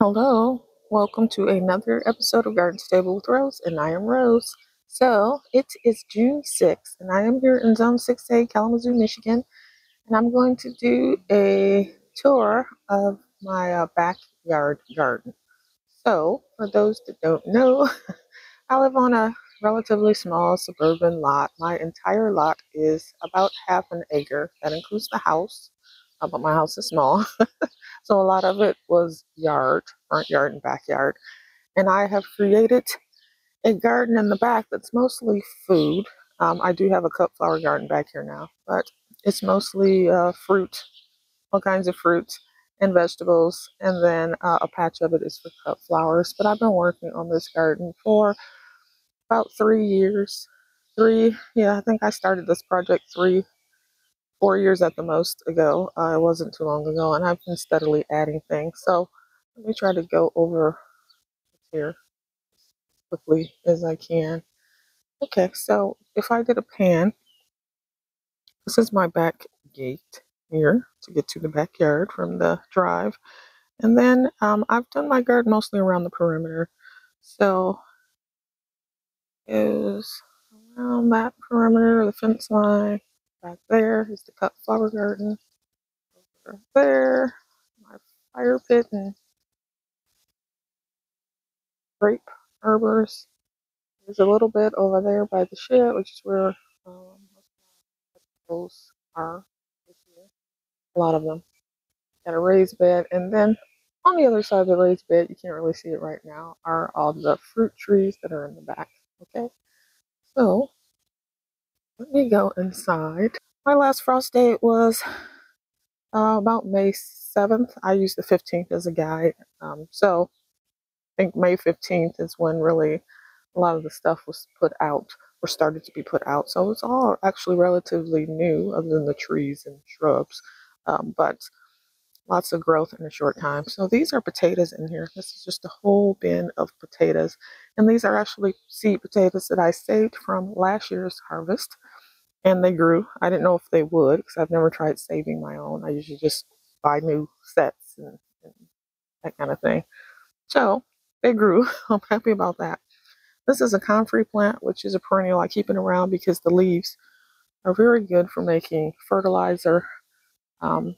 Hello, welcome to another episode of Garden Stable with Rose, and I am Rose. So it is June 6th, and I am here in Zone 6A, Kalamazoo, Michigan, and I'm going to do a tour of my backyard garden. So, for those that don't know, I live on a relatively small suburban lot. My entire lot is about half an acre. That includes the house, but my house is small. So a lot of it was yard, front yard and backyard. And I have created a garden in the back that's mostly food. I do have a cut flower garden back here now, but it's mostly fruit, all kinds of fruits and vegetables. And then a patch of it is for cut flowers. But I've been working on this garden for about 3 years. I think I started this project 4 years at the most ago. It wasn't too long ago, and I've been steadily adding things. So let me try to go over here as quickly as I can. Okay, so if I did a pan, this is my back gate here to get to the backyard from the drive. And then I've done my garden mostly around the perimeter. So is around that perimeter, the fence line. Back there is the cut flower garden. Over there, my fire pit and grape arbors. There's a little bit over there by the shed, which is where those are. A lot of them. Got a raised bed, and then on the other side of the raised bed, you can't really see it right now, are all the fruit trees that are in the back. Okay, so let me go inside. My last frost date was about May 7th. I used the 15th as a guide. So I think May 15th is when really a lot of the stuff was put out or started to be put out. So it's all actually relatively new, other than the trees and shrubs, but lots of growth in a short time. So these are potatoes in here. This is just a whole bin of potatoes. And these are actually seed potatoes that I saved from last year's harvest. And they grew. I didn't know if they would because I've never tried saving my own. I usually just buy new sets and that kind of thing. So they grew. I'm happy about that. This is a comfrey plant, which is a perennial. I keep it around because the leaves are very good for making fertilizer. Um,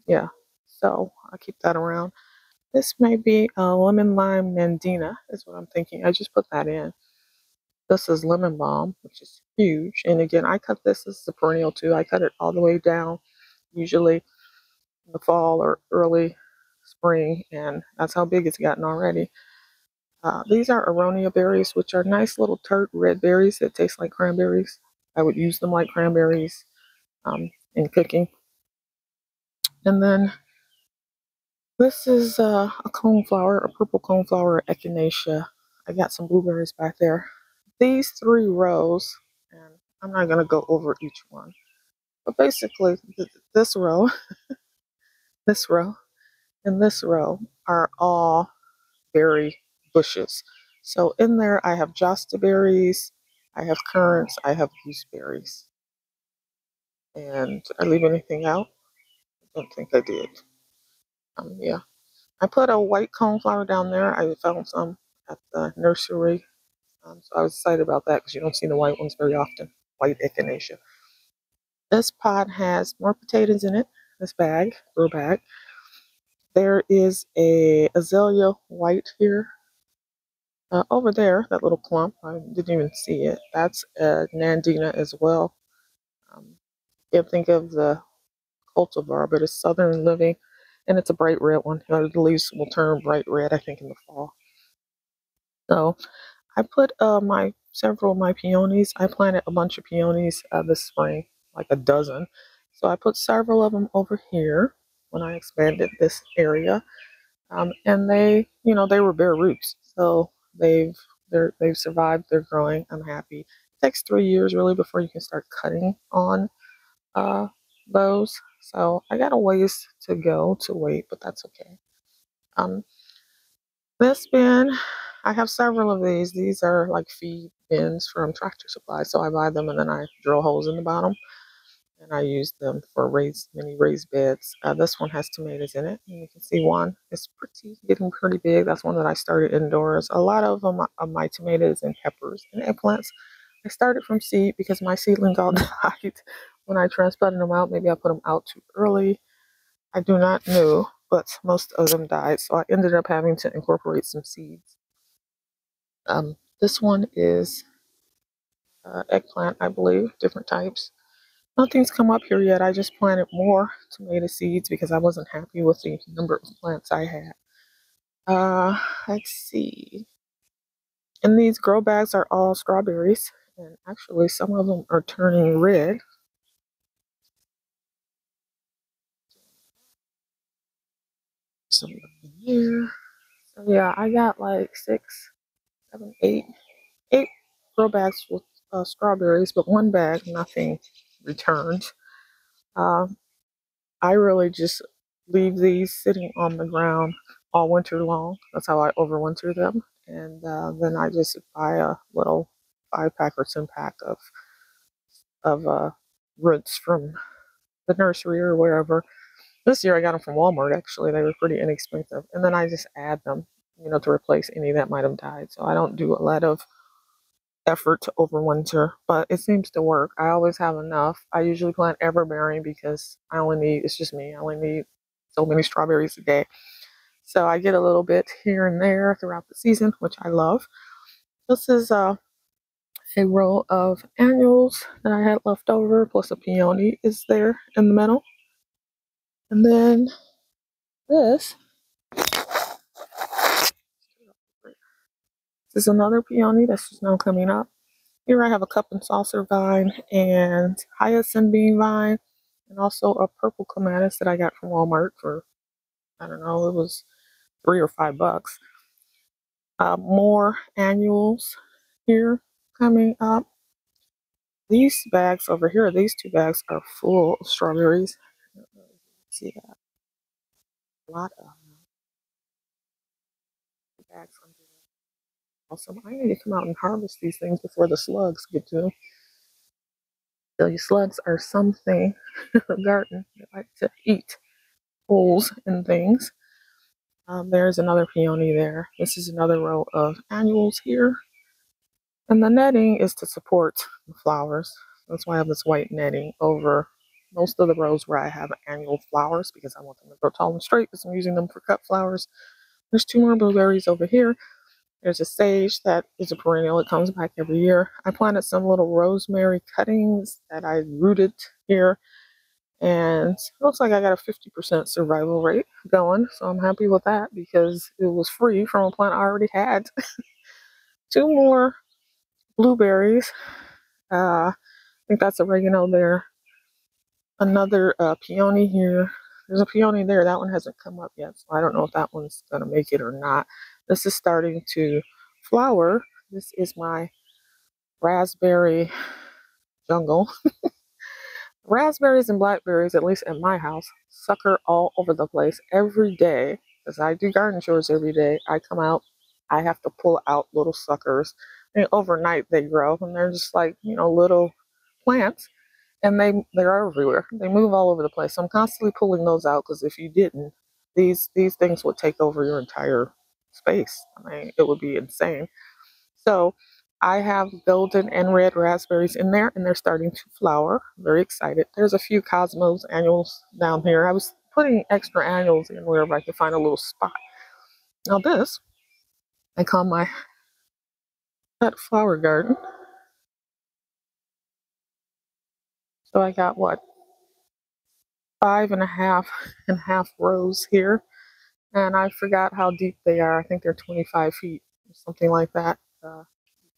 yeah, so I keep that around. This may be a lemon lime nandina, is what I'm thinking. I just put that in. This is lemon balm, which is huge. And again, I cut this. This is a perennial too. I cut it all the way down, usually in the fall or early spring, and that's how big it's gotten already. These are aronia berries, which are nice little tart red berries that taste like cranberries. I would use them like cranberries in cooking. And then this is a coneflower, a purple coneflower, echinacea. I got some blueberries back there. These 3 rows, and I'm not going to go over each one, but basically this row, this row, and this row are all berry bushes. So in there, I have josta berries, I have currants, I have gooseberries. And did I leave anything out? I don't think I did. Yeah. I put a white coneflower down there. I found some at the nursery. So I was excited about that because you don't see the white ones very often. White echinacea. This pot has more potatoes in it. This bag, grow bag. There is a azalea white here. Over there, that little clump, I didn't even see it. That's a Nandina as well. Can't think of the cultivar, but it's Southern Living, and it's a bright red one. The leaves will turn bright red, I think, in the fall. So I put several of my peonies. I planted a bunch of peonies this spring, like a dozen. So I put several of them over here when I expanded this area. And they were bare roots, so they've survived. They're growing. I'm happy. It takes 3 years really before you can start cutting on uh, those. So I got a ways to go to wait, but that's okay. Um, this bin, I have several of these. These are like feed bins from Tractor Supply, so I buy them and then I drill holes in the bottom. and I use them for mini raised beds. This one has tomatoes in it, and you can see one is getting pretty big. That's one that I started indoors. A lot of them are my tomatoes and peppers and eggplants. I started from seed because my seedlings all died when I transplanted them out. Maybe I put them out too early. I do not know, but most of them died, so I ended up having to incorporate some seeds. This one is eggplant, I believe, different types. Nothing's come up here yet. I just planted more tomato seeds because I wasn't happy with the number of plants I had. Let's see. And these grow bags are all strawberries, and actually some of them are turning red. Some in here. So yeah, I got like 6, 7, 8 grow bags with strawberries, but one bag, nothing returned. Uh, I really just leave these sitting on the ground all winter long. That's how I overwinter them. And then I just buy a little 5-pack or 10-pack of roots from the nursery or wherever. This year I got them from Walmart, actually. They were pretty inexpensive. And then I just add them, to replace any that might have died. So I don't do a lot of effort to overwinter, but it seems to work. I always have enough. I usually plant everbearing because it's just me, I only need so many strawberries a day. So I get a little bit here and there throughout the season, which I love. This is a row of annuals that I had left over, plus a peony is there in the middle. And then this is another peony that's just now coming up. Here I have a cup and saucer vine and hyacinth bean vine, and also a purple clematis that I got from Walmart for, I don't know, it was $3 or $5. More annuals here coming up. These bags over here, these 2 bags are full of strawberries. See that? A lot of bags under there. Awesome. I need to come out and harvest these things before the slugs get to them. So these slugs are something in the garden. They like to eat holes and things. There's another peony there. This is another row of annuals here. And the netting is to support the flowers. That's why I have this white netting over most of the rows where I have annual flowers, because I want them to grow tall and straight, because I'm using them for cut flowers. There's 2 more blueberries over here. There's a sage that is a perennial. It comes back every year. I planted some little rosemary cuttings that I rooted here. And it looks like I got a 50% survival rate going. So I'm happy with that because it was free from a plant I already had. 2 more blueberries. I think that's oregano there. Another peony here. There's a peony there. That one hasn't come up yet. So I don't know if that one's going to make it or not. This is starting to flower. This is my raspberry jungle. Raspberries and blackberries, at least at my house, sucker all over the place every day. Because I do garden chores every day. I come out, I have to pull out little suckers. And overnight they grow, and they're just like, little plants. And they're everywhere. They move all over the place. So I'm constantly pulling those out, because if you didn't, these things would take over your entire space. I mean, it would be insane. So I have golden and red raspberries in there, and they're starting to flower. I'm very excited. There's a few Cosmos annuals down here. I was putting extra annuals in wherever I could find a little spot. Now this, I call my pet flower garden. So I got what, 5.5 rows here. And I forgot how deep they are. I think they're 25 feet or something like that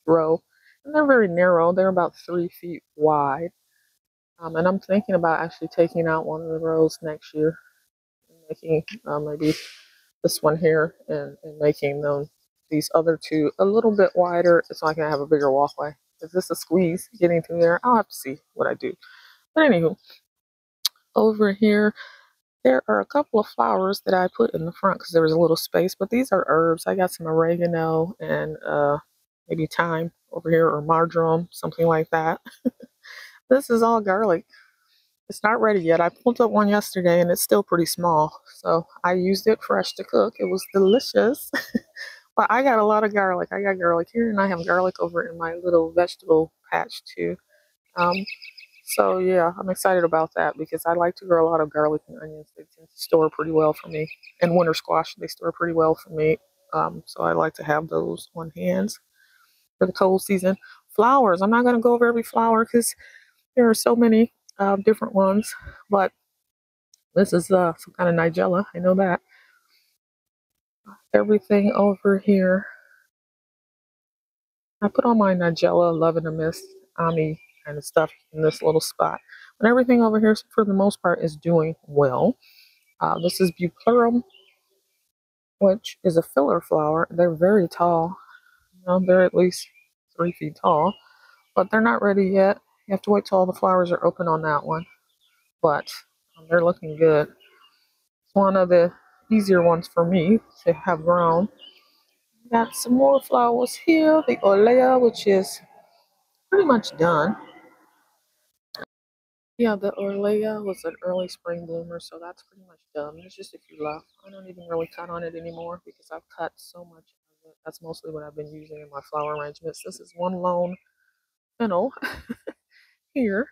row. And they're very narrow. They're about 3 feet wide. And I'm thinking about actually taking out one of the rows next year and making maybe this one here and making these other 2 a little bit wider so I can have a bigger walkway. Is this a squeeze getting through there? I'll have to see what I do. But anywho, over here, there are a couple of flowers that I put in the front because there was a little space, but these are herbs. I got some oregano and maybe thyme over here, or marjoram, something like that. This is all garlic. It's not ready yet. I pulled up one yesterday and it's still pretty small. So I used it fresh to cook. It was delicious. But I got a lot of garlic. I got garlic here and I have garlic over in my little vegetable patch too. Um, so yeah, I'm excited about that because I like to grow a lot of garlic and onions. They tend to store pretty well for me. And winter squash, they store pretty well for me. So I like to have those on hand for the cold season. Flowers. I'm not going to go over every flower because there are so many different ones. But this is some kind of Nigella. I know that. Everything over here. I put on my Nigella Love in the Mist Ami kind of stuff in this little spot. But everything over here, for the most part, is doing well. This is Bupleurum, which is a filler flower. They're very tall. You know, they're at least 3 feet tall, but they're not ready yet. You have to wait till all the flowers are open on that one. But they're looking good. It's one of the easier ones for me to have grown. Got some more flowers here. The Olea, which is pretty much done. Yeah, the Orlea was an early spring bloomer, so that's pretty much done. There's just a few left. I don't even really cut on it anymore because I've cut so much of it. That's mostly what I've been using in my flower arrangements. This is one lone fennel here,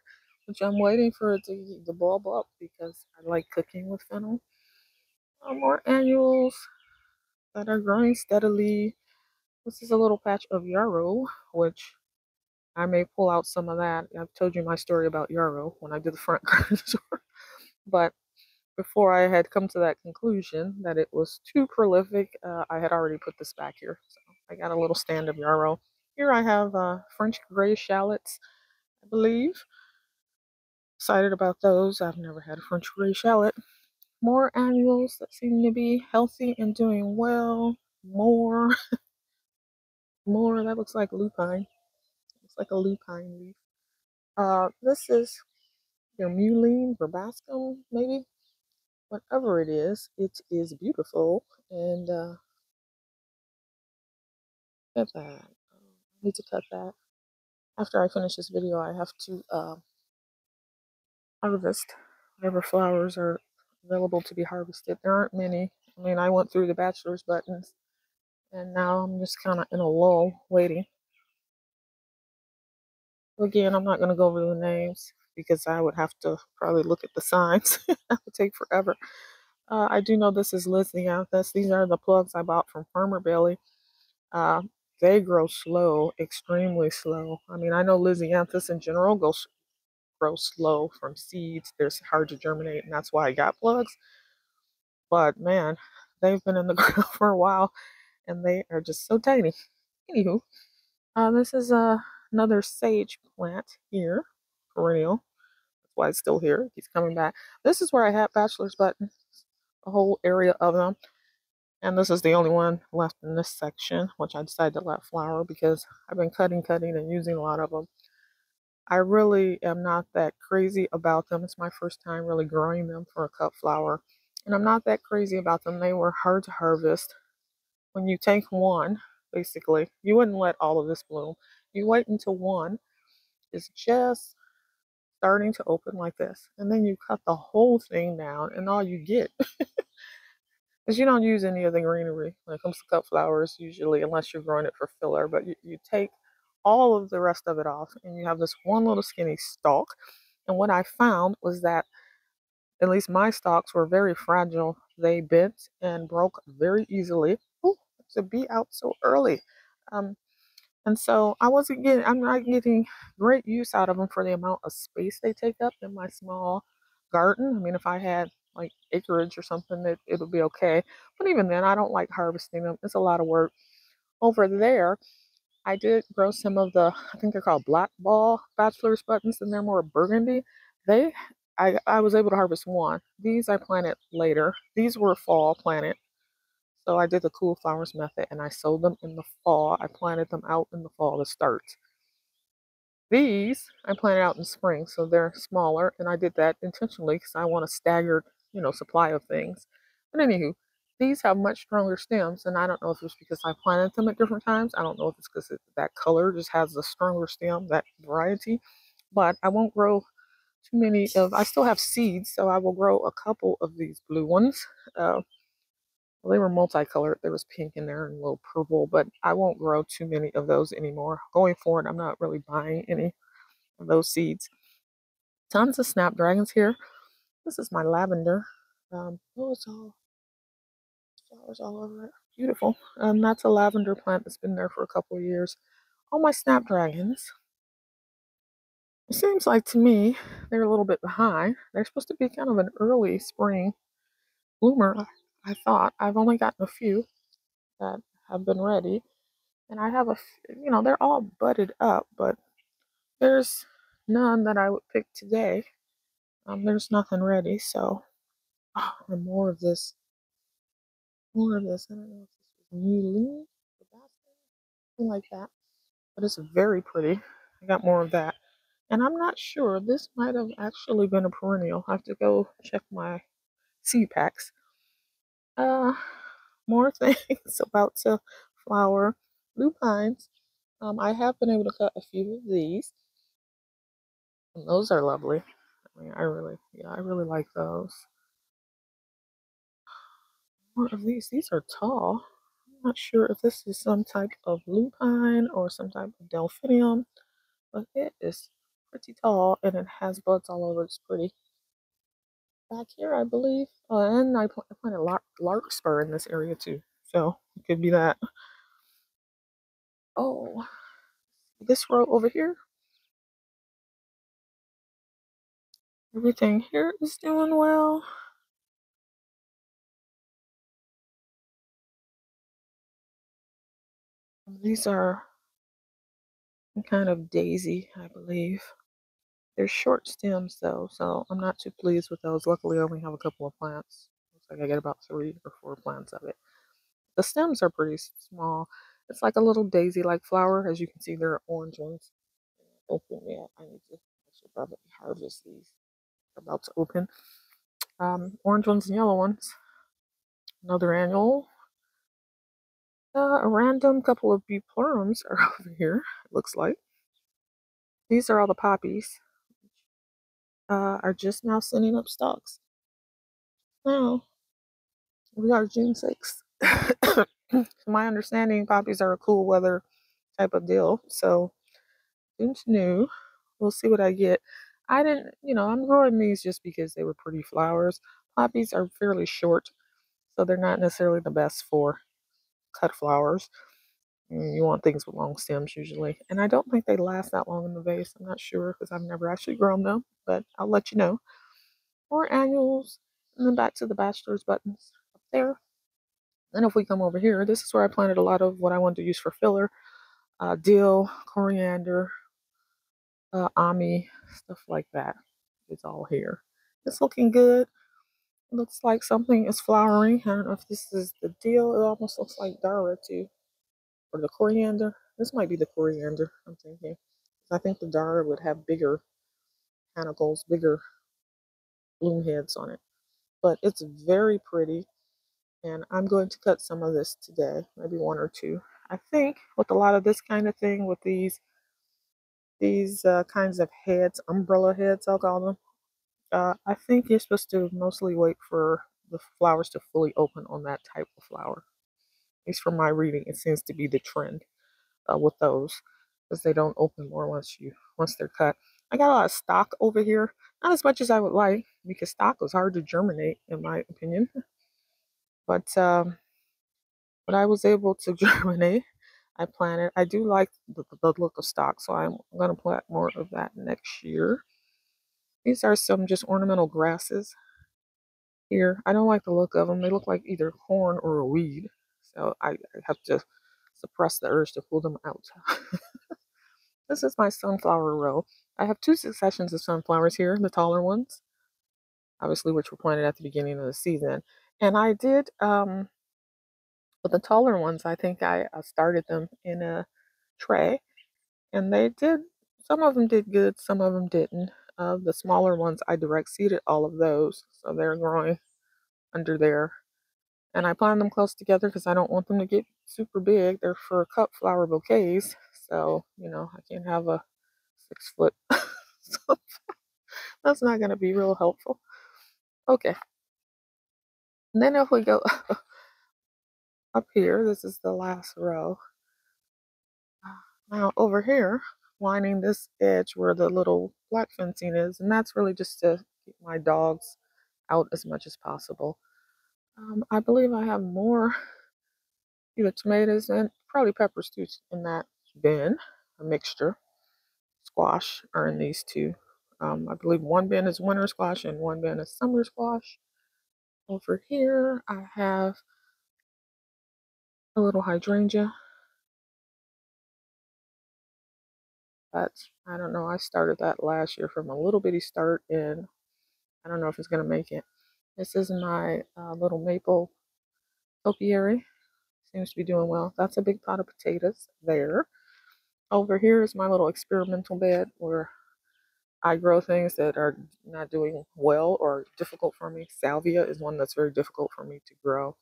which I'm waiting for it to bulb up because I like cooking with fennel. More annuals that are growing steadily. This is a little patch of yarrow, which I may pull out some of that. I've told you my story about yarrow when I did the front garden tour. But before I had come to that conclusion that it was too prolific, I had already put this back here. So I got a little stand of yarrow. Here I have French gray shallots, I believe. Excited about those. I've never had a French gray shallot. More annuals that seem to be healthy and doing well. More, more. That looks like lupine. Looks like a lupine leaf. This is your mulene verbascum, maybe. Whatever it is beautiful. And look at that. I need to cut that. After I finish this video, I have to harvest whatever flowers are available to be harvested. There aren't many. I mean, I went through the bachelor's buttons, and now I'm just kind of in a lull waiting. Again, I'm not going to go over the names because I would have to probably look at the signs. That would take forever. I do know this is Lysianthus. These are the plugs I bought from Farmer Bailey. Uh, they grow slow, extremely slow. I mean, I know Lysianthus in general grow slow from seeds. They're hard to germinate, and that's why I got plugs. But man, they've been in the ground for a while, and they are just so tiny. Anywho, this is another sage plant here, perennial. That's why it's still here. It keeps coming back. This is where I had bachelor's buttons, a whole area of them. And this is the only one left in this section, which I decided to let flower because I've been cutting, and using a lot of them. I really am not that crazy about them. It's my first time really growing them for a cut flower. And I'm not that crazy about them. They were hard to harvest. When you take one, basically, you wouldn't let all of this bloom. You wait until one is just starting to open like this. And then you cut the whole thing down and all you get. Because you don't use any of the greenery when it comes to cut flowers usually, unless you're growing it for filler. But you take all of the rest of it off and you have this one little skinny stalk. And what I found was that at least my stalks were very fragile. They bent and broke very easily. Ooh, there's a bee out so early. Um, and so I'm not getting great use out of them for the amount of space they take up in my small garden. I mean, if I had like acreage or something, it would be okay. But even then, I don't like harvesting them. It's a lot of work. Over there, I did grow some of the, I think they're called black ball bachelor's buttons, and they're more burgundy. They, I was able to harvest one. These I planted later. These were fall planted. So I did the cool flowers method and I sowed them in the fall. I planted them out in the fall to start. These I planted out in spring, so they're smaller, and I did that intentionally because I want a staggered, supply of things. But anywho, these have much stronger stems, and I don't know if it's because I planted them at different times. I don't know if it's because that color just has a stronger stem, that variety. But I won't grow too many of, I still have seeds, so I will grow a couple of these blue ones. Well, they were multicolored. There was pink in there and a little purple, but I won't grow too many of those anymore. Going forward, I'm not really buying any of those seeds. Tons of snapdragons here. This is my lavender. Oh, it's all flowers all over it. Beautiful. That's a lavender plant that's been there for a couple of years. All my snapdragons. It seems like to me they're a little bit behind. They're supposed to be kind of an early spring bloomer, I thought. I've only gotten a few that have been ready. And I have they're all budded up, but there's none that I would pick today. There's nothing ready, so and more of this. More of this. I don't know if this is new leaf or something like that, but it's very pretty. I got more of that. And I'm not sure. This might have actually been a perennial. I have to go check my seed packs. Uh, more things about to flower. Lupines. I have been able to cut a few of these. And those are lovely. I mean, I really like those. More of these. These are tall. I'm not sure if this is some type of lupine or some type of delphinium, but it is pretty tall and it has buds all over. It's pretty. Back here, I believe. And I planted larkspur in this area too, so it could be that. Oh, this row over here. Everything here is doing well. These are some kind of daisy, I believe. They're short stems though, so I'm not too pleased with those. Luckily, I only have a couple of plants. Looks like I get about 3 or 4 plants of it. The stems are pretty small. It's like a little daisy-like flower. As you can see, there are orange ones. Open yet. I should probably harvest these. They're about to open. Orange ones and yellow ones. Another annual. A random couple of buplurums are over here, it looks like. These are all the poppies. Are just now sending up stalks. Now, we are June 6th. To my understanding, poppies are a cool weather type of deal. So, June's new. We'll see what I get. I didn't, I'm growing these just because they were pretty flowers. Poppies are fairly short, so they're not necessarily the best for cut flowers. You want things with long stems usually. And I don't think they last that long in the vase. I'm not sure because I've never actually grown them, but I'll let you know. More annuals. And then back to the bachelor's buttons up there. Then if we come over here, this is where I planted a lot of what I wanted to use for filler. Dill, coriander, ami, stuff like that. It's all here. It's looking good. It looks like something is flowering. I don't know if this is the dill. It almost looks like Dara too. Or the coriander. This might be the coriander, I'm thinking. I think the Dara would have bigger panicles, bigger bloom heads on it. But it's very pretty. And I'm going to cut some of this today, maybe 1 or 2. I think with a lot of this kind of thing, with these kinds of heads, umbrella heads, I'll call them. I think you're supposed to mostly wait for the flowers to fully open on that type of flower. At least from my reading, it seems to be the trend with those, because they don't open more once they're cut. I got a lot of stock over here, not as much as I would like, because stock was hard to germinate, in my opinion. But I was able to germinate. I planted. I do like the look of stock, so I'm going to plant more of that next year. These are some just ornamental grasses here. I don't like the look of them. They look like either corn or a weed, so I have to suppress the urge to pull them out. This is my sunflower row. I have 2 successions of sunflowers here, the taller ones, obviously, which were planted at the beginning of the season. And I did, with the taller ones, I think I started them in a tray, and some of them did good, some of them didn't. The smaller ones, I direct seeded all of those, so they're growing under there. And I planted them close together because I don't want them to get super big. They're for cut flower bouquets, so I can't have a 6 foot That's not going to be real helpful. Okay. And then if we go up here, this is the last row. Now over here, lining this edge where the little black fencing is, and that's really just to keep my dogs out as much as possible. I believe I have more either tomatoes and probably peppers too in that bin, a mixture. Squash are in these two. I believe one bin is winter squash and one bin is summer squash. Over here, I have a little hydrangea, but I don't know. I started that last year from a little bitty start, and I don't know if it's going to make it. This is my little maple topiary. Seems to be doing well. That's a big pot of potatoes there. Over here is my little experimental bed where I grow things that are not doing well or difficult for me. Salvia is one that's very difficult for me to grow.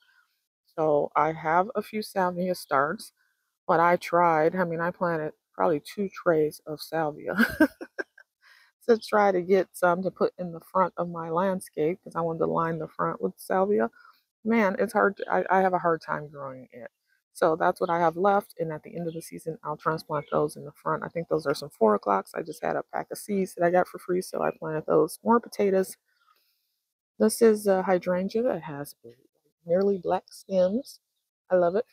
So I have a few salvia starts, but I tried. I mean, I planted probably 2 trays of salvia to try to get some to put in the front of my landscape because I wanted to line the front with salvia. Man, it's hard. I have a hard time growing it. So that's what I have left. And at the end of the season, I'll transplant those in the front. I think those are some 4 o'clocks. I just had a pack of seeds that I got for free. So I planted those. More potatoes. This is a hydrangea that has nearly black stems. I love it.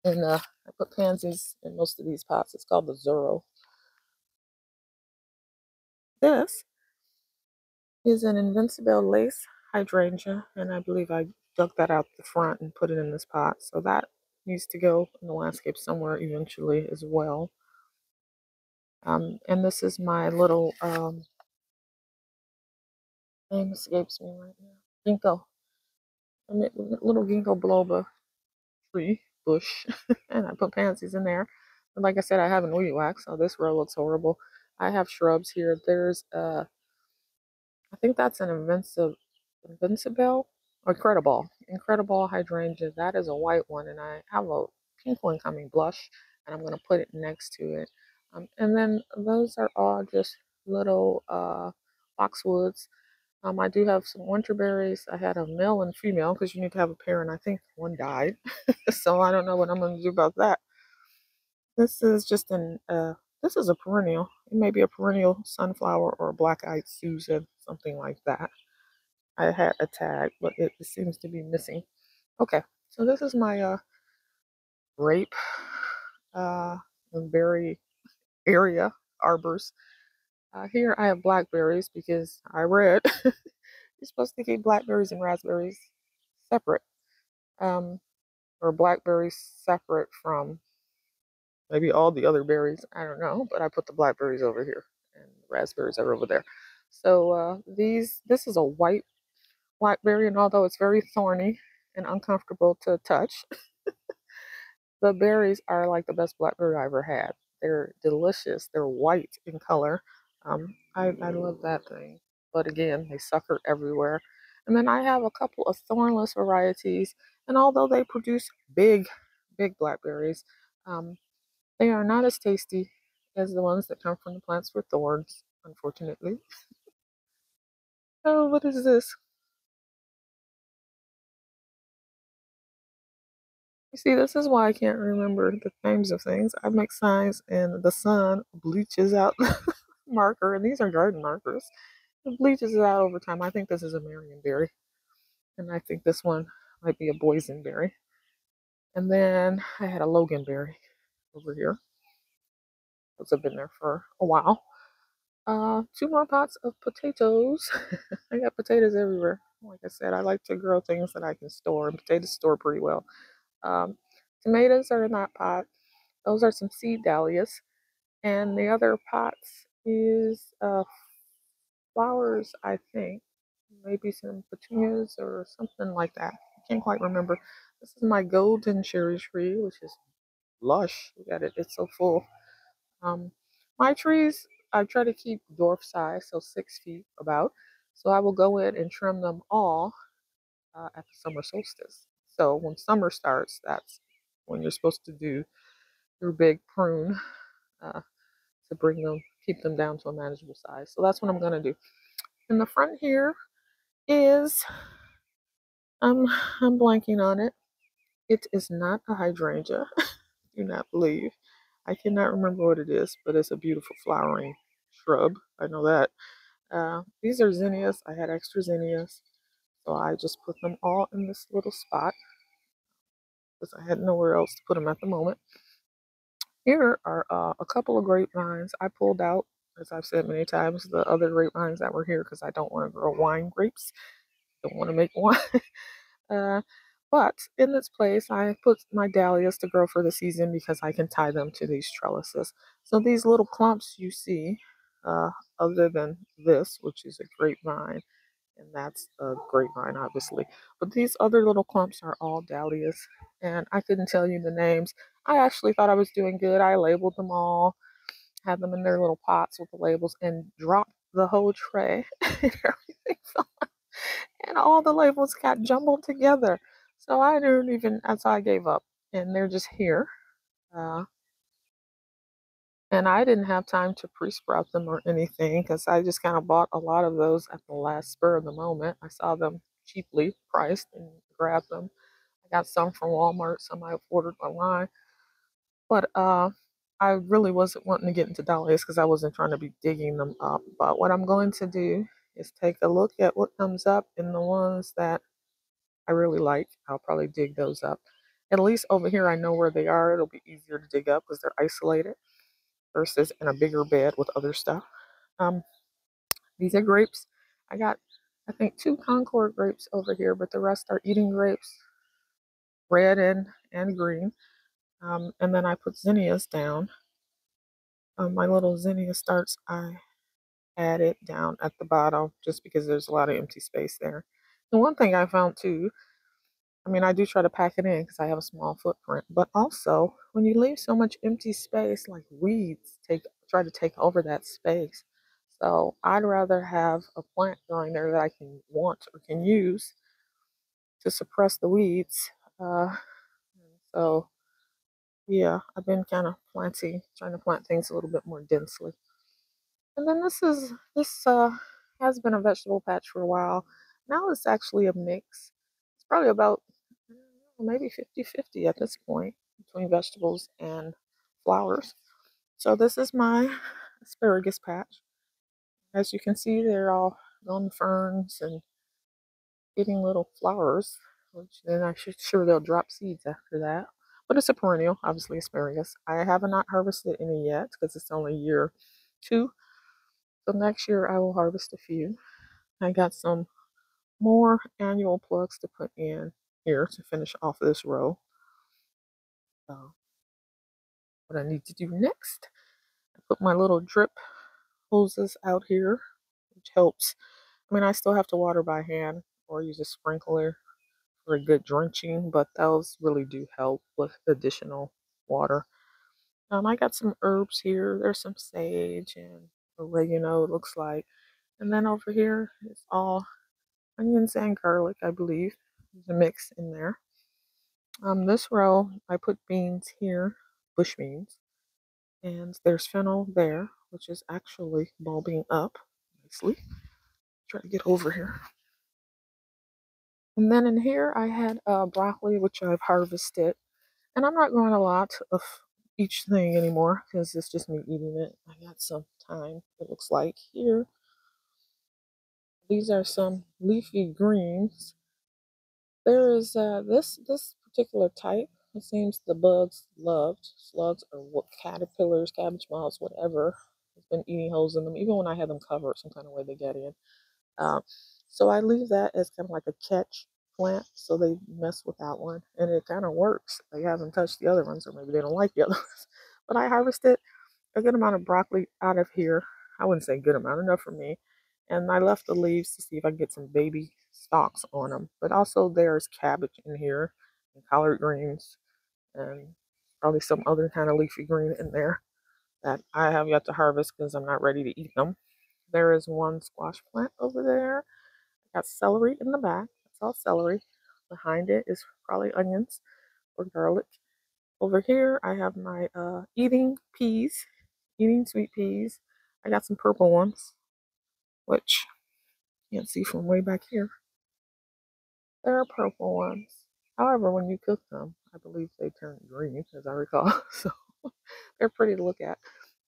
And I put pansies in most of these pots. It's called the Zoro. This is an Invincible lace hydrangea, and I believe I dug that out the front and put it in this pot. So that needs to go in the landscape somewhere eventually as well. And this is my little name escapes me right now. Ginkgo, little ginkgo biloba tree bush, and I put pansies in there. And like I said, I haven't weed whacked, so this row looks horrible. I have shrubs here. There's I think that's an Invincible or Incredible hydrangea. That is a white one, and I have a pink one coming blush, and I'm going to put it next to it. And then those are all just little boxwoods. I do have some winter berries. I had a male and female because you need to have a pair, and I think one died. So I don't know what I'm going to do about that. This is just this is a perennial. It may be a perennial sunflower or a black-eyed Susan, something like that. I had a tag, but it seems to be missing. Okay, so this is my grape and berry area arbors. Here I have blackberries because I read you're supposed to keep blackberries and raspberries separate, um, or blackberries separate from maybe all the other berries. I don't know, but I put the blackberries over here and the raspberries are over there. So this is a white blackberry, and although it's very thorny and uncomfortable to touch, the berries are like the best blackberry I ever had. They're delicious. They're white in color. I love that thing. But again, they sucker everywhere. And then I have a couple of thornless varieties, and although they produce big blackberries, um, they are not as tasty as the ones that come from the plants with thorns, unfortunately. Oh, what is this? You see, this is why I can't remember the names of things. I make signs and the sun bleaches out the marker, and these are garden markers. It bleaches it out over time. I think this is a Marionberry, and I think this one might be a Boysenberry. And then I had a Loganberry over here. Those have been there for a while. 2 more pots of potatoes. I got potatoes everywhere. Like I said, I like to grow things that I can store, and potatoes store pretty well. Um, Tomatoes are in that pot. Those are some seed dahlias. And the other pots is flowers, I think. Maybe some petunias or something like that. I can't quite remember. This is my golden cherry tree, which is lush. Look at it, it's so full. Um, my trees, I try to keep dwarf size, so 6 feet about. So I will go in and trim them all at the summer solstice. So when summer starts, that's when you're supposed to do your big prune uh, to bring them, keep them down to a manageable size. So that's what I'm gonna do. In the front here is I'm blanking on it. It is not a hydrangea. Do not believe. I cannot remember what it is, but it's a beautiful flowering shrub. I know that. These are zinnias. I had extra zinnias, so I just put them all in this little spot because I had nowhere else to put them at the moment. Here are a couple of grapevines I pulled out, as I've said many times, the other grapevines that were here because I don't want to grow wine grapes. Don't want to make wine. Uh, but in this place, I put my dahlias to grow for the season because I can tie them to these trellises. So these little clumps you see, uh, other than this, which is a grapevine, and that's a grapevine, obviously. But these other little clumps are all dahlias, and I couldn't tell you the names. I actually thought I was doing good. I labeled them all, had them in their little pots with the labels, and dropped the whole tray, and everything fell, and all the labels got jumbled together. So I didn't even, that's how I gave up, and they're just here. Uh, and I didn't have time to pre-sprout them or anything because I just kind of bought a lot of those at the last spur of the moment. I saw them cheaply priced and grabbed them. I got some from Walmart, some I ordered online. But I really wasn't wanting to get into dahlias because I wasn't trying to be digging them up. But what I'm going to do is take a look at what comes up in the ones that I really like. I'll probably dig those up. At least over here, I know where they are. It'll be easier to dig up because they're isolated versus in a bigger bed with other stuff. Um, these are grapes. I got, I think, two Concord grapes over here, but the rest are eating grapes, red and green. And then I put zinnias down. My little zinnia starts, I add it down at the bottom just because there's a lot of empty space there. And one thing I found too, I mean, I do try to pack it in because I have a small footprint, but also when you leave so much empty space, like weeds try to take over that space. So I'd rather have a plant growing there that I can want or can use to suppress the weeds. So yeah, I've been kind of trying to plant things a little bit more densely. And then this has been a vegetable patch for a while. Now it's actually a mix. It's probably about maybe 50-50 at this point between vegetables and flowers. So this is my asparagus patch. As you can see, they're all on ferns and getting little flowers, which then I should sure they'll drop seeds after that. But it's a perennial, obviously asparagus. I have not harvested any yet because it's only year two. So next year I will harvest a few. I got some more annual plugs to put in here to finish off this row. So what I need to do next, I put my little drip hoses out here, which helps. I mean, I still have to water by hand or use a sprinkler for a good drenching, but those really do help with additional water. I got some herbs here. There's some sage and oregano, it looks like. And then over here, it's all onions and garlic, I believe. There's a mix in there. This row, I put beans here, bush beans, and there's fennel there, which is actually bulbing up nicely. Try to get over here. And then in here, I had broccoli, which I've harvested, and I'm not growing a lot of each thing anymore because it's just me eating it. I got some thyme, it looks like here. These are some leafy greens. There is this particular type. It seems the bugs loved slugs or what caterpillars, cabbage moths, whatever. Has been eating holes in them. Even when I had them covered, some kind of way they get in. Um, so I leave that as kind of like a catch plant, so they mess with that one, and it kind of works. They haven't touched the other ones, or maybe they don't like the other ones. But I harvested a good amount of broccoli out of here. I wouldn't say good amount, enough for me. And I left the leaves to see if I can get some baby stalks on them. But also there's cabbage in here and collard greens and probably some other kind of leafy green in there that I have yet to harvest because I'm not ready to eat them. There is one squash plant over there. I got celery in the back. That's all celery. Behind it is probably onions or garlic. Over here I have my eating peas, eating sweet peas. I got some purple ones, which you can't see from way back here. There are purple ones. However, when you cook them, I believe they turn green, as I recall. So they're pretty to look at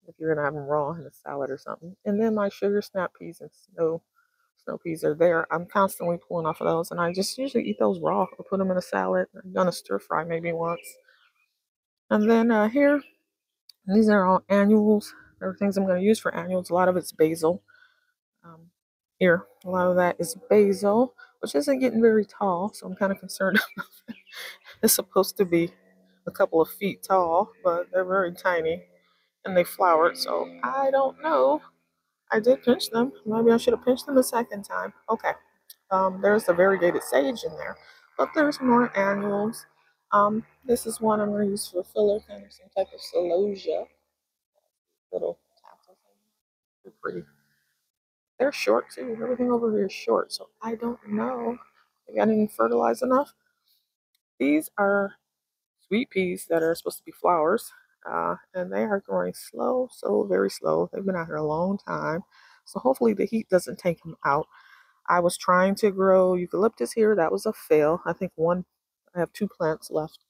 if you're gonna have them raw in a salad or something. And then my sugar snap peas and snow peas are there. I'm constantly pulling off of those, and I just usually eat those raw or put them in a salad. I'm gonna stir fry maybe once. And then here, these are all annuals. There are things I'm gonna use for annuals. A lot of it's basil. Um, Here, a lot of that is basil, which isn't getting very tall, so I'm kind of concerned. It's supposed to be a couple of feet tall, but they're very tiny and they flowered, so I don't know. I did pinch them. Maybe I should have pinched them a second time. Okay. There's the variegated sage in there, but there's more annuals. This is one I'm going to use for filler, kind of some type of celosia. Little tassels. They're pretty. They're short too. Everything over here is short, so I don't know if I didn't fertilize enough. These are sweet peas that are supposed to be flowers, and they are growing slow, so very slow. They've been out here a long time, so hopefully the heat doesn't take them out. I was trying to grow eucalyptus here. That was a fail. I think I have two plants left.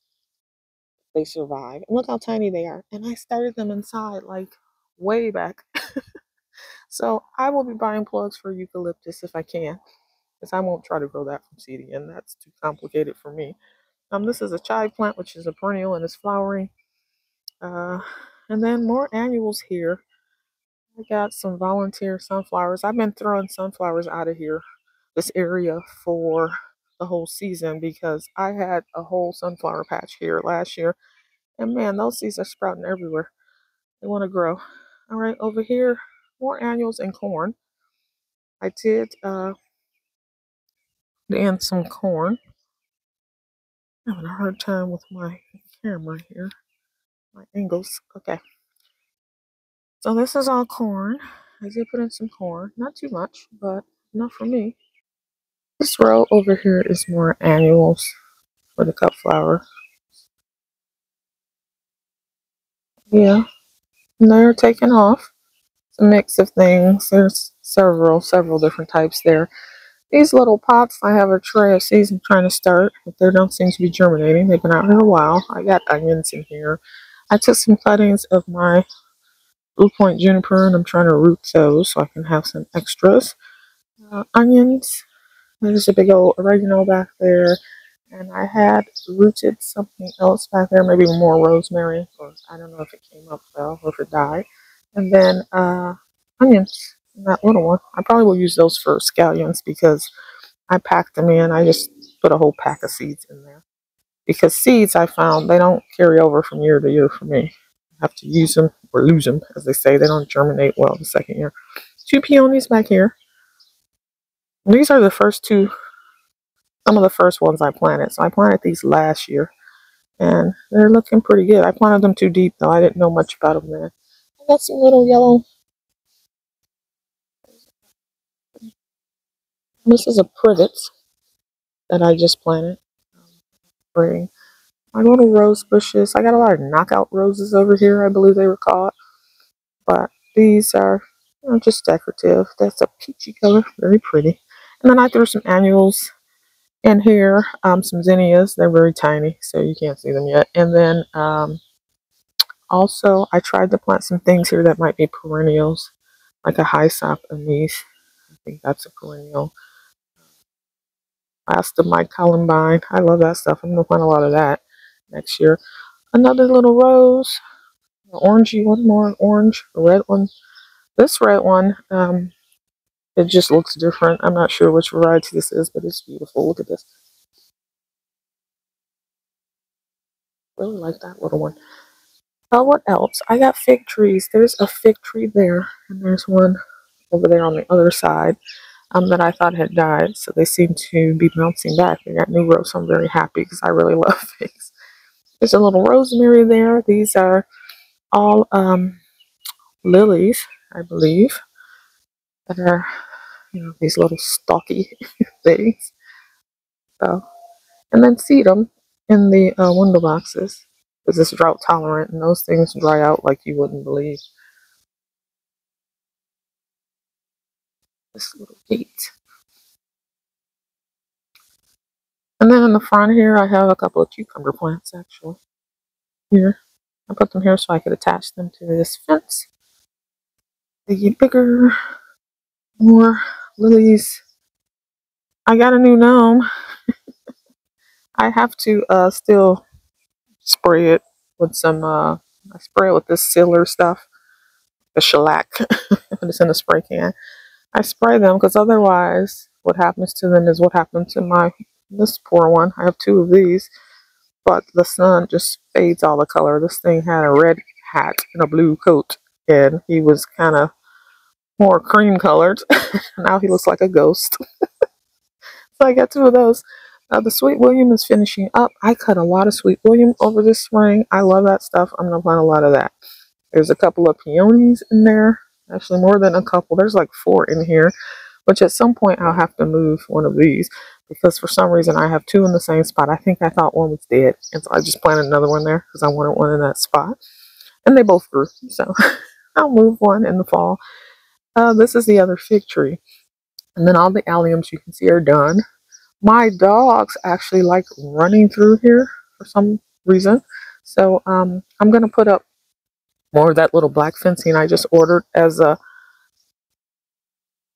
They survive. And look how tiny they are. And I started them inside, like way back. So I will be buying plugs for eucalyptus if I can, because I won't try to grow that from seed again. That's too complicated for me. This is a chive plant, which is a perennial and is flowering. Uh, and then more annuals here. I got some volunteer sunflowers. I've been throwing sunflowers out of here, this area, for the whole season because I had a whole sunflower patch here last year. And man, those seeds are sprouting everywhere. They want to grow. All right, over here, more annuals and corn. I did and some corn. I'm having a hard time with my camera here. My angles. Okay. So this is all corn. I did put in some corn. Not too much, but enough for me. This row over here is more annuals for the cut flower. Yeah, and they're taking off. It's a mix of things. There's several different types there. These little pots, I have a tray of seeds I'm trying to start, but they don't seem to be germinating. They've been out here a while. I got onions in here. I took some cuttings of my Blue Point juniper and I'm trying to root those so I can have some extras. Onions. There's a big old oregano back there. And I had rooted something else back there, maybe more rosemary, or I don't know if it came up well or if it died. And then onions, that little one. I probably will use those for scallions because I packed them in. I just put a whole pack of seeds in there. Because seeds, I found, they don't carry over from year to year for me. I have to use them or lose them, as they say. They don't germinate well the second year. Two peonies back here. And these are the first two, some of the first ones I planted. So I planted these last year. And they're looking pretty good. I planted them too deep, though. I didn't know much about them then. I got some little yellow. This is a privet that I just planted. Spring. My little rose bushes. I got a lot of knockout roses over here, I believe they were called. But these are just decorative. That's a peachy color. Very pretty. And then I threw some annuals in here. Some zinnias. They're very tiny, so you can't see them yet. And then also, I tried to plant some things here that might be perennials, like a hyssop anise. I think that's a perennial. Last of my columbine. I love that stuff. I'm going to plant a lot of that next year. Another little rose. An orangey one, more orange. A red one. This red one, it just looks different. I'm not sure which variety this is, but it's beautiful. Look at this. Really like that little one. Oh, what else? I got fig trees. There's a fig tree there, and there's one over there on the other side that I thought had died. So they seem to be bouncing back. They got new growth, so I'm very happy because I really love figs. There's a little rosemary there. These are all lilies, I believe, that are, these little stalky things. So, and then seed them in the window boxes because it's drought tolerant and those things dry out like you wouldn't believe. this little gate. And then in the front here, I have a couple of cucumber plants actually. Here, I put them here so I could attach them to this fence. They get bigger, more lilies. I got a new gnome. I have to still spray it with some, I spray it with this sealer stuff, the shellac, it's in a spray can. I spray them because otherwise what happens to them is what happened to this poor one. I have two of these, but the sun just fades all the color. This thing had a red hat and a blue coat, and he was kind of more cream colored. Now he looks like a ghost. So I got two of those. The Sweet William is finishing up. I cut a lot of Sweet William over this spring. I love that stuff. I'm going to plant a lot of that. There's a couple of peonies in there. Actually, more than a couple. There's like 4 in here. Which at some point I'll have to move one of these. Because for some reason I have 2 in the same spot. I think I thought one was dead. And so I just planted another one there. Because I wanted one in that spot. And they both grew. So I'll move one in the fall. This is the other fig tree. And then all the alliums you can see are done. My dogs actually like running through here for some reason. So I'm going to put up more of that little black fencing I just ordered as a,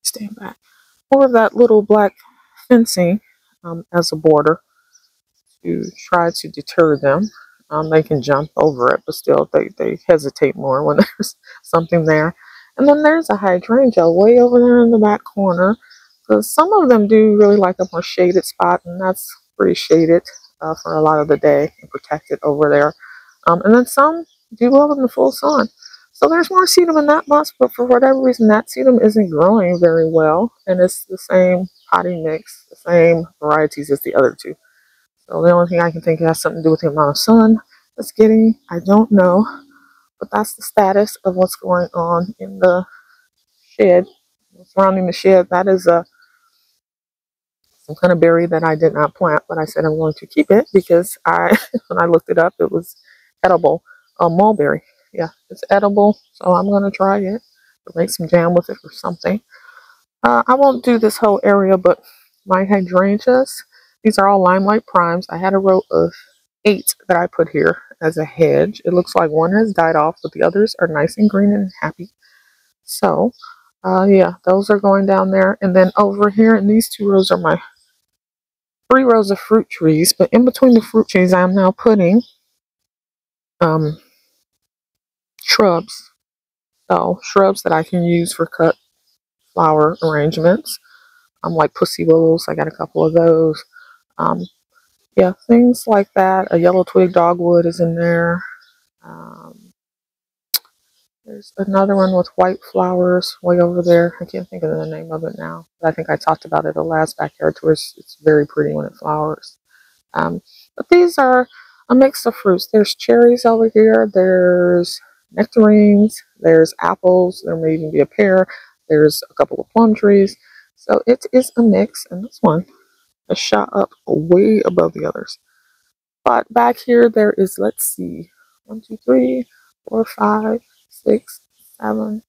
stand back, more of that little black fencing as a border to try to deter them. They can jump over it, but still they hesitate more when there's something there. And then there's a hydrangea way over there in the back corner. Because some of them do really like a more shaded spot, and that's pretty shaded for a lot of the day and protected over there. And then some do love in the full sun. So there's more sedum in that bus, but for whatever reason, that sedum isn't growing very well, and it's the same potting mix, the same varieties as the other two. So the only thing I can think has something to do with the amount of sun it's getting. I don't know, but that's the status of what's going on in the shed, surrounding the shed. That is some kind of berry that I did not plant, but I said I'm going to keep it because when I looked it up, it was edible. Mulberry. Yeah, it's edible, so I'm going to try it or make some jam with it or something. I won't do this whole area, but my hydrangeas, these are all Limelight Primes. I had a row of 8 that I put here as a hedge. It looks like one has died off, but the others are nice and green and happy. So, yeah, those are going down there. And then over here in these 2 rows are my 3 rows of fruit trees. But in between the fruit trees, I am now putting shrubs. So, shrubs that I can use for cut flower arrangements. Like pussy willows, I got a couple of those. Yeah, things like that. A yellow twig dogwood is in there. There's another one with white flowers way over there. I can't think of the name of it now, but I think I talked about it the last backyard tour. It's very pretty when it flowers. But these are a mix of fruits. There's cherries over here. There's nectarines. There's apples. There may even be a pear. There's a couple of plum trees. So it is a mix, and this one has shot up way above the others. But back here there is, let's see, 1, 2, 3, 4, 5, 6, 7,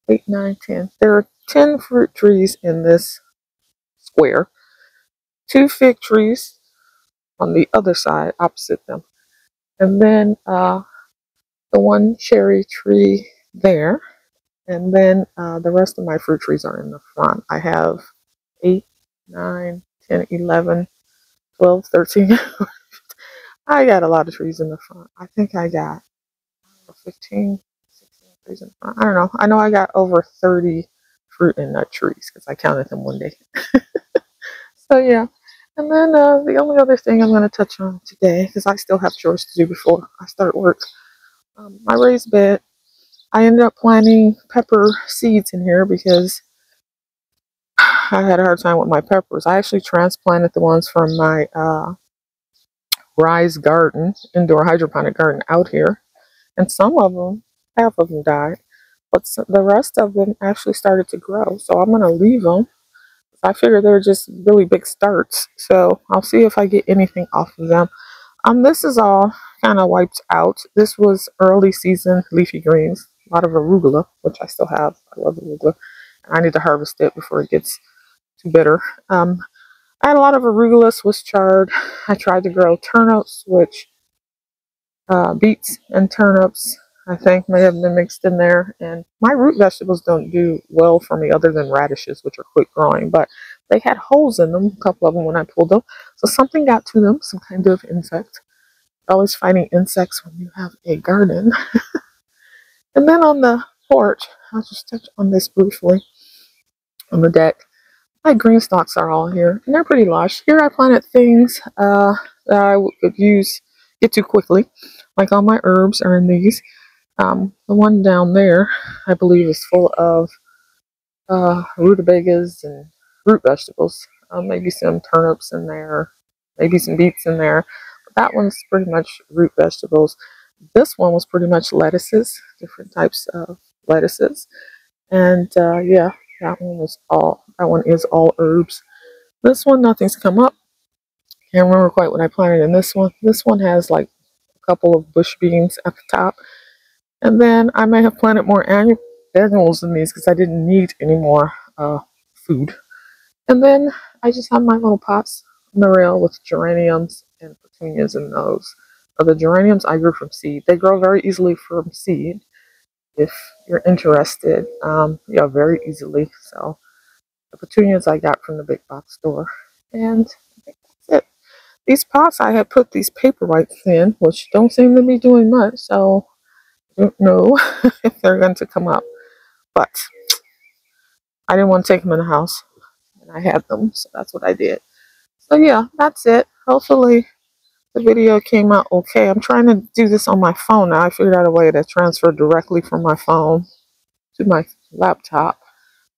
8, 9, 10. There are 10 fruit trees in this square. 2 fig trees on the other side opposite them. And then the 1 cherry tree there. And then the rest of my fruit trees are in the front. I have 8, 9, 10, 11, 12, 13. I got a lot of trees in the front. I think I got 15, 16 trees in the front. I don't know. I know I got over 30 fruit and nut trees because I counted them one day. So yeah. And then the only other thing I'm going to touch on today, because I still have chores to do before I start work, my raised bed. I ended up planting pepper seeds in here because I had a hard time with my peppers. I actually transplanted the ones from my Rise garden, indoor hydroponic garden out here. And some of them, half of them died. But the rest of them actually started to grow. So I'm going to leave them. I figure they're just really big starts. So I'll see if I get anything off of them. This is all kind of wiped out. This was early season leafy greens. A lot of arugula, which I still have. I love arugula. I need to harvest it before it gets too bitter. I had a lot of arugula, Swiss chard. I tried to grow turnips, which beets and turnips, I think, may have been mixed in there. And my root vegetables don't do well for me other than radishes, which are quick growing, but they had holes in them, a couple of them when I pulled them. So something got to them, some kind of insect. Always fighting insects when you have a garden. And then on the porch, I'll just touch on this briefly on the deck. My green stalks are all here, and they're pretty lush. Here I planted things that I could get to quickly. Like all my herbs are in these. The one down there, I believe, is full of rutabagas and root vegetables. Maybe some turnips in there, maybe some beets in there. But that one's pretty much root vegetables. This one was pretty much lettuces, different types of lettuces. And yeah, that one is all herbs. This one, nothing's come up. Can't remember quite what I planted in this one. This one has like a couple of bush beans at the top. And then I may have planted more annuals in these because I didn't need any more food. And then I just have my little pots on the rail with geraniums and petunias in those. The geraniums I grew from seed. They grow very easily from seed if you're interested. Yeah, very easily. So the petunias I got from the big box store. And I think that's it. These pots I had put these paper whites in, which don't seem to be doing much. So I don't know if they're going to come up. But I didn't want to take them in the house. And I had them. So that's what I did. So yeah, that's it. Hopefully the video came out okay. I'm trying to do this on my phone now. I figured out a way to transfer directly from my phone to my laptop.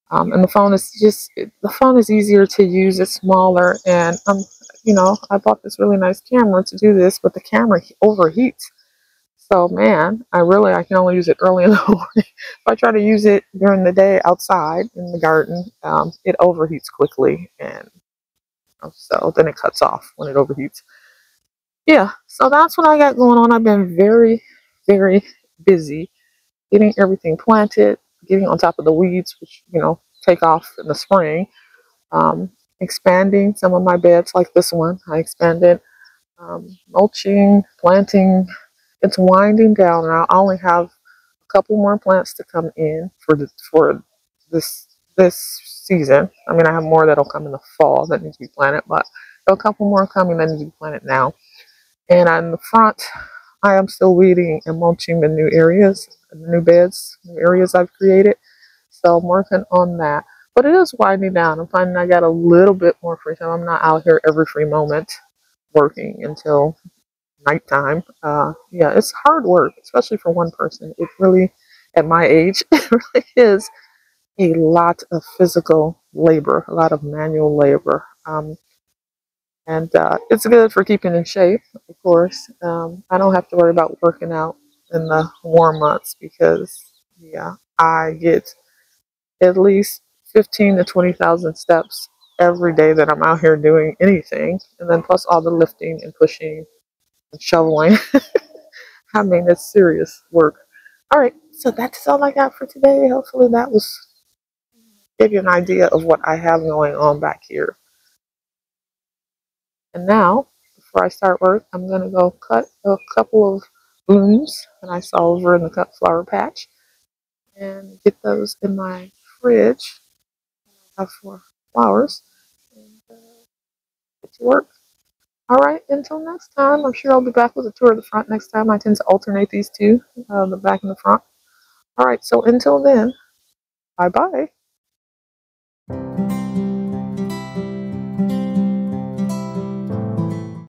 And the phone is easier to use. It's smaller, and I bought this really nice camera to do this, but the camera overheats. So man, I can only use it early in the morning. If I try to use it during the day outside in the garden, it overheats quickly, and so then it cuts off when it overheats. Yeah, so that's what I got going on. I've been very, very busy getting everything planted, getting on top of the weeds, which, take off in the spring, expanding some of my beds like this one. I expanded, mulching, planting. It's winding down now. I only have a couple more plants to come in for this season. I mean, I have more that'll come in the fall that need to be planted, but a couple more coming that need to be planted now. And on the front, I am still weeding and mulching the new areas, the new beds, new areas I've created. So I'm working on that. But it is winding down. I'm finding I got a little bit more free time. I'm not out here every free moment working until nighttime. Yeah, it's hard work, especially for one person. It really, at my age, it really is a lot of physical labor, a lot of manual labor. And it's good for keeping in shape, of course. I don't have to worry about working out in the warm months because, yeah, I get at least 15 to 20,000 steps every day that I'm out here doing anything. And then plus all the lifting and pushing and shoveling. I mean, it's serious work. All right, so that's all I got for today. Hopefully that was give you an idea of what I have going on back here. And now, before I start work, I'm going to go cut a couple of blooms that I saw over in the cut flower patch and get those in my fridge. I have for flowers and get to work. All right, until next time, I'm sure I'll be back with a tour of the front next time. I tend to alternate these two, the back and the front. All right, so until then, bye-bye.